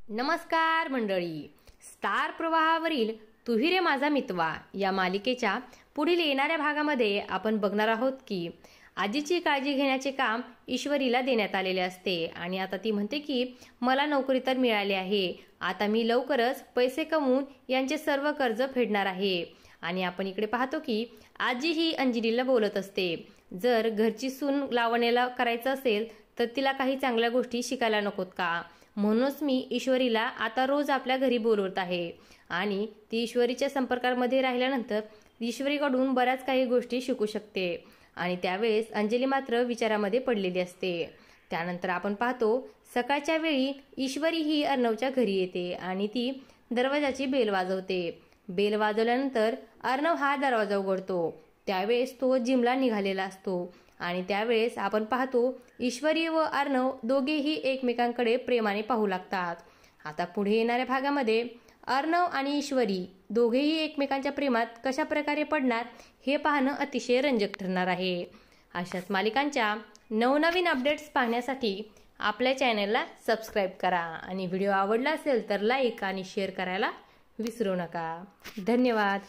नमस्कार मंडळी, स्टार प्रवाहावरील तुही रे माझा मितवा या मालिकेच्या पुढील येणाऱ्या भागामध्ये आपण बघणार आहोत की आजीची काळजी घेण्याचे काम ईश्वरीला देण्यात आलेले असते आणि आता ती म्हणते की मला नोकरी तर मिळाली आहे, आता मी लवकरच पैसे कमवून यांचे सर्व कर्ज फेडणार आहे। आणि आपण इकडे पाहतो की आजी ही अंजलीला बोलत असते, जर घरची सून लावण्याला करायचं असेल तर तिला काही चांगल्या गोष्टी शिकायला नकोत का, म्हणूनच मी ईश्वरीला आता रोज आपल्या घरी बोलवत आहे। आणि ती ईश्वरीच्या संपर्कामध्ये राहिल्यानंतर ईश्वरीकडून बऱ्याच काही गोष्टी शिकू शकते। आणि त्यावेळेस अंजली मात्र विचारामध्ये पडलेली असते। त्यानंतर आपण पाहतो सकाळच्या वेळी ईश्वरी ही अर्णवच्या घरी येते आणि ती दरवाजाची बेल वाजवते। बेल वाजवल्यानंतर अर्णव हा दरवाजा उघडतो, त्यावेळेस तो जिमला निघालेला असतो। आणि त्यावेळेस आपण पाहतो ईश्वरी व अर्णव दोघेही एकमेकांकडे प्रेमाने पाहू लागतात। आता पुढे येणाऱ्या भागामध्ये अर्णव आणि ईश्वरी दोघेही एकमेकांच्या प्रेमात कशा प्रकारे पडणार हे पाहणं अतिशय रंजक ठरणार आहे। अशाच मालिकांच्या नवनवीन अपडेट्स पाहण्यासाठी आपल्या चॅनलला सबस्क्राईब करा आणि व्हिडिओ आवडला असेल तर लाईक आणि शेअर करायला विसरू नका। धन्यवाद।